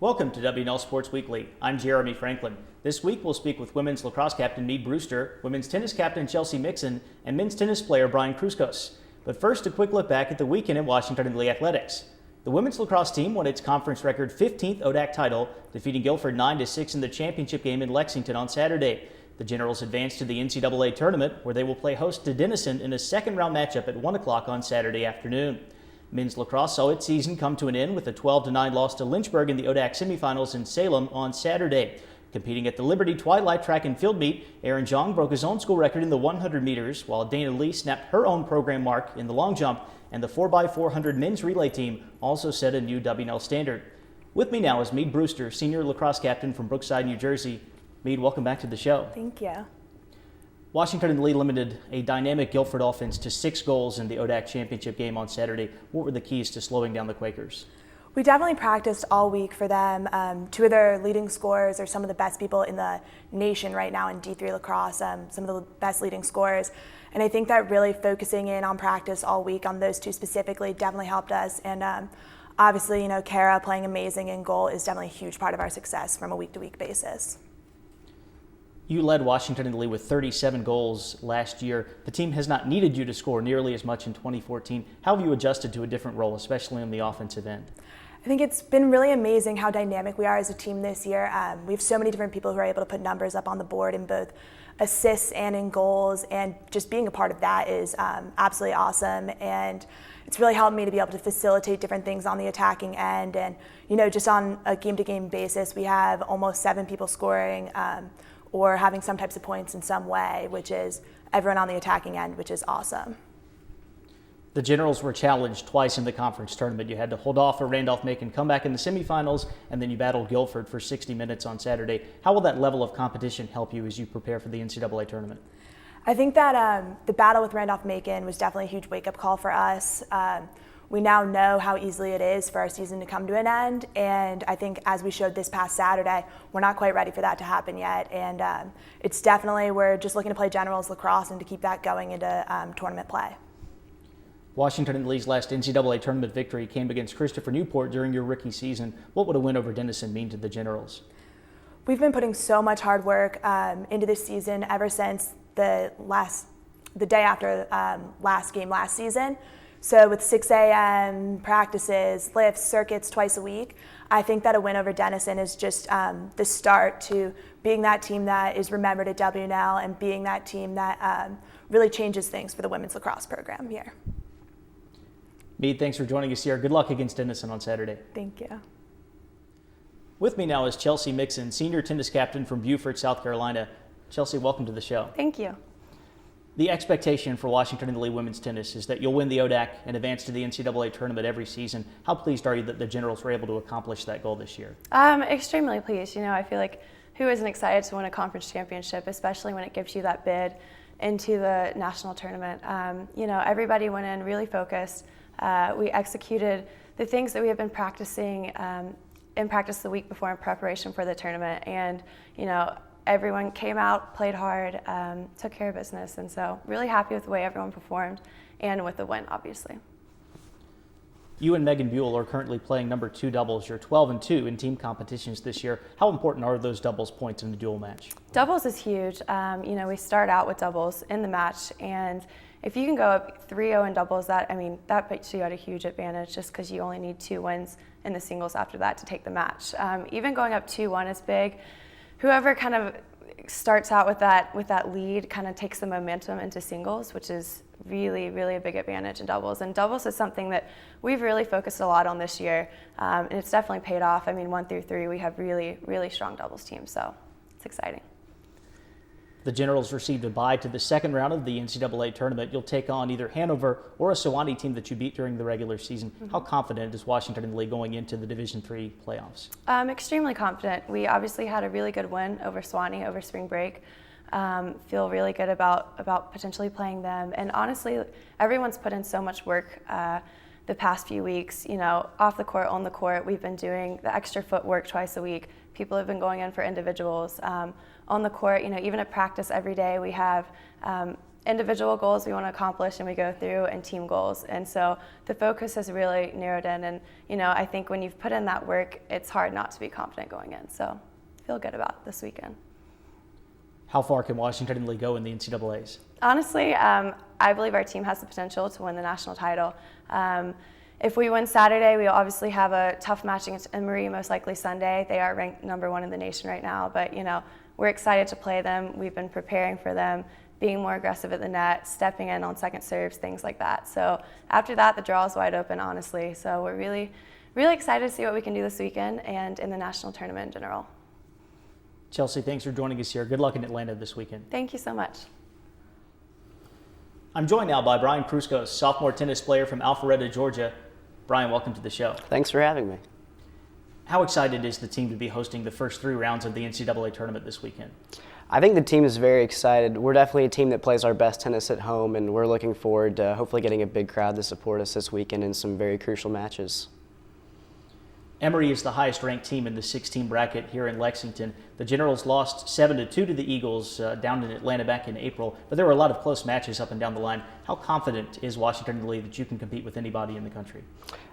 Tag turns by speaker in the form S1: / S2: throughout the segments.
S1: Welcome to W&L Sports Weekly. I'm Jeremy Franklin. This week we'll speak with women's lacrosse captain Meade Brewster, women's tennis captain Chelsea Mixson, and men's tennis player Brian Krouskos. But first, a quick look back at the weekend in Washington and Lee athletics. The women's lacrosse team won its conference record 15th ODAC title, defeating Guilford 9-6 in the championship game in Lexington on Saturday. The Generals advanced to the NCAA tournament, where they will play host to Denison in a second-round matchup at 1 o'clock on Saturday afternoon. Men's lacrosse saw its season come to an end with a 12-9 loss to Lynchburg in the ODAC semifinals in Salem on Saturday. Competing at the Liberty Twilight Track and Field Meet, Aaron Jong broke his own school record in the 100 meters, while Dana Lee snapped her own program mark in the long jump, and the 4x400 men's relay team also set a new W&L standard. With me now is Meade Brewster, senior lacrosse captain from Brookside, New Jersey. Meade, welcome back to the show.
S2: Thank you.
S1: Washington and Lee limited a dynamic Guilford offense to 6 goals in the ODAC championship game on Saturday. What were the keys to slowing down the Quakers?
S2: We definitely practiced all week for them. Two of their leading scorers are some of the best people in the nation right now in D3 lacrosse, some of the best leading scorers. And I think that really focusing in on practice all week on those two specifically definitely helped us. And obviously, Kara playing amazing in goal is definitely a huge part of our success from a week-to-week basis.
S1: You led Washington and Lee with 37 goals last year. The team has not needed you to score nearly as much in 2014. How have you adjusted to a different role, especially on the offensive end?
S2: I think it's been really amazing how dynamic we are as a team this year. We have so many different people who are able to put numbers up on the board in both assists and in goals, and just being a part of that is absolutely awesome. And it's really helped me to be able to facilitate different things on the attacking end. And, just on a game-to-game basis, we have almost 7 people scoring or having some types of points in some way, which is everyone on the attacking end, which is awesome.
S1: The Generals were challenged twice in the conference tournament. You had to hold off a Randolph-Macon comeback in the semifinals, and then you battled Guilford for 60 minutes on Saturday. How will that level of competition help you as you prepare for the NCAA tournament?
S2: I think that the battle with Randolph-Macon was definitely a huge wake-up call for us. We now know how easily it is for our season to come to an end, and I think as we showed this past Saturday, we're not quite ready for that to happen yet. And it's definitely, we're just looking to play Generals lacrosse and to keep that going into tournament play.
S1: Washington and Lee's last NCAA tournament victory came against Christopher Newport during your rookie season. What would a win over Denison mean to the Generals?
S2: We've been putting so much hard work into this season ever since the day after last game last season. So with 6 a.m. practices, lifts, circuits twice a week, I think that a win over Denison is just the start to being that team that is remembered at W&L and being that team that really changes things for the women's lacrosse program here.
S1: Meade, thanks for joining us here. Good luck against Denison on Saturday.
S2: Thank you.
S1: With me now is Chelsea Mixson, senior tennis captain from Beaufort, South Carolina. Chelsea, welcome to the show.
S3: Thank you.
S1: The expectation for Washington and Lee women's tennis is that you'll win the ODAC and advance to the NCAA tournament every season. How pleased are you that the Generals were able to accomplish that goal this year?
S3: Extremely pleased. I feel like who isn't excited to win a conference championship, especially when it gives you that bid into the national tournament. Everybody went in really focused. We executed the things that we have been practicing in practice the week before in preparation for the tournament. And, everyone came out, played hard, took care of business. And so really happy with the way everyone performed and with the win, obviously.
S1: You and Megan Buell are currently playing number 2 doubles. You're 12-2 in team competitions this year. How important are those doubles points in the dual match?
S3: Doubles is huge. We start out with doubles in the match, and if you can go up 3-0 in doubles, that puts you at a huge advantage just because you only need 2 wins in the singles after that to take the match. Even going up 2-1 is big. Whoever kind of starts out with that lead kind of takes the momentum into singles, which is really, really a big advantage in doubles. And doubles is something that we've really focused a lot on this year, and it's definitely paid off. 1 through 3, we have really, really strong doubles teams, so it's exciting.
S1: The Generals received a bye to the second round of the NCAA tournament. You'll take on either Hanover or a Sewanee team that you beat during the regular season. Mm-hmm. How confident is Washington and Lee going into the Division III playoffs?
S3: Extremely confident. We obviously had a really good win over Sewanee over spring break. Feel really good about potentially playing them. And honestly, everyone's put in so much work the past few weeks. Off the court, on the court, we've been doing the extra footwork twice a week. People have been going in for individuals. On the court, even at practice every day, we have individual goals we want to accomplish and we go through, and team goals. And so the focus has really narrowed in, and I think when you've put in that work, it's hard not to be confident going in. So I feel good about this weekend.
S1: How far can Washington really go in the NCAAs?
S3: Honestly, I believe our team has the potential to win the national title. If we win Saturday, we obviously have a tough match against Emory, most likely Sunday. They are ranked #1 in the nation right now, but we're excited to play them. We've been preparing for them, being more aggressive at the net, stepping in on second serves, things like that. So after that, the draw is wide open, honestly. So we're really, really excited to see what we can do this weekend and in the national tournament in general.
S1: Chelsea, thanks for joining us here. Good luck in Atlanta this weekend.
S3: Thank you so much.
S1: I'm joined now by Brian Krouskos, sophomore tennis player from Alpharetta, Georgia. Brian, welcome to the show.
S4: Thanks for having me.
S1: How excited is the team to be hosting the first 3 rounds of the NCAA tournament this weekend?
S4: I think the team is very excited. We're definitely a team that plays our best tennis at home, and we're looking forward to hopefully getting a big crowd to support us this weekend in some very crucial matches.
S1: Emory is the highest-ranked team in the 6-team bracket here in Lexington. The Generals lost 7-2 to the Eagles down in Atlanta back in April, but there were a lot of close matches up and down the line. How confident is Washington in the league that you can compete with anybody in the country?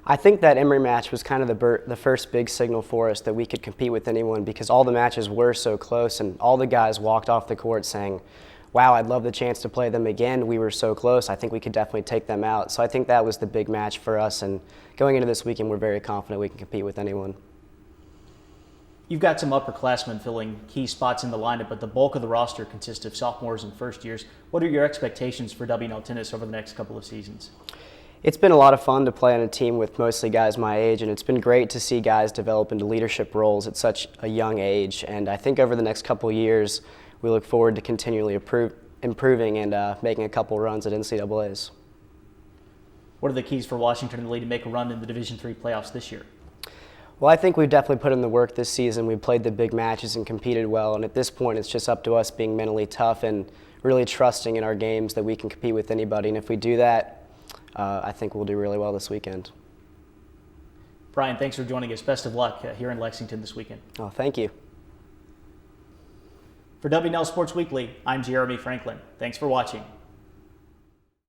S4: I think that Emory match was kind of the first big signal for us that we could compete with anyone, because all the matches were so close and all the guys walked off the court saying, wow, I'd love the chance to play them again. We were so close. I think we could definitely take them out. So I think that was the big match for us, and going into this weekend, we're very confident we can compete with anyone.
S1: You've got some upperclassmen filling key spots in the lineup, but the bulk of the roster consists of sophomores and first years. What are your expectations for W&L tennis over the next couple of seasons?
S4: It's been a lot of fun to play on a team with mostly guys my age, and it's been great to see guys develop into leadership roles at such a young age. And I think over the next couple of years, we look forward to continually improving and making a couple runs at NCAAs.
S1: What are the keys for Washington and the league to make a run in the Division III playoffs this year?
S4: Well, I think we've definitely put in the work this season. We've played the big matches and competed well, and at this point it's just up to us being mentally tough and really trusting in our games that we can compete with anybody. And if we do that, I think we'll do really well this weekend.
S1: Brian, thanks for joining us. Best of luck here in Lexington this weekend.
S4: Oh, thank you.
S1: For W&L Sports Weekly, I'm Jeremy Franklin. Thanks for watching.